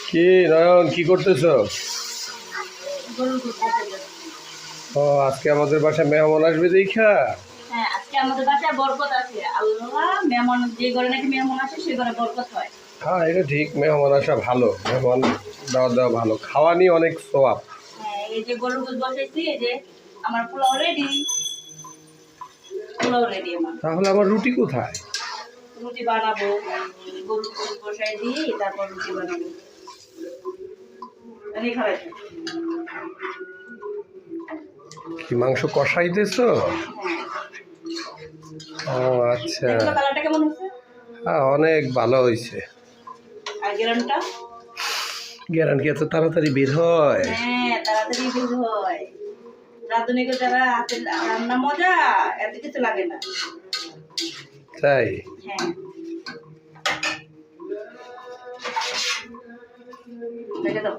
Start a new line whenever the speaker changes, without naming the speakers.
কি নয়ন কি করতেছো?
গরুর দুধ বসাই যাচ্ছে।
ও আজকে আমাদের বাসায় মেহমান আসবে দেখা।
হ্যাঁ, আজকে আমাদের বাসায় বরকত আছে। আল্লাহ মেহমান যে ঘরে নাকি মেহমান আসে সে ঘরে বরকত হয়।
হ্যাঁ এটা ঠিক, মেহমান আসা ভালো, মেহমান দেওয়া দেওয়া ভালো, খাওয়া নিয়ে অনেক সোয়াব।
হ্যাঁ, এই যে গরুর দুধ বসাইছি, এই যে আমার পোলাও রেডি। পোলাও রেডি আমার।
তাহলে আমার রুটি কোথায়?
রুটি বানাবো, গরুর দুধ বসাই দিয়ে তারপর রুটি বানাবো। আমি খাওয়াই।
কি মাংস কষাইতেছো?
হ্যাঁ,
ও আচ্ছা।
দেখো কালারটা কেমন হচ্ছে?
হ্যাঁ অনেক ভালো হয়েছে।
আর গেরানটা?
গ্যারান্টি এত তাড়াতাড়ি বের হয়?
হ্যাঁ, তাড়াতাড়ি বের হয়। রাঁধুনিকে যারা হাতের রান্না মজা, এত কিছু লাগে না।
তাই?
হ্যাঁ, দেখে দাও।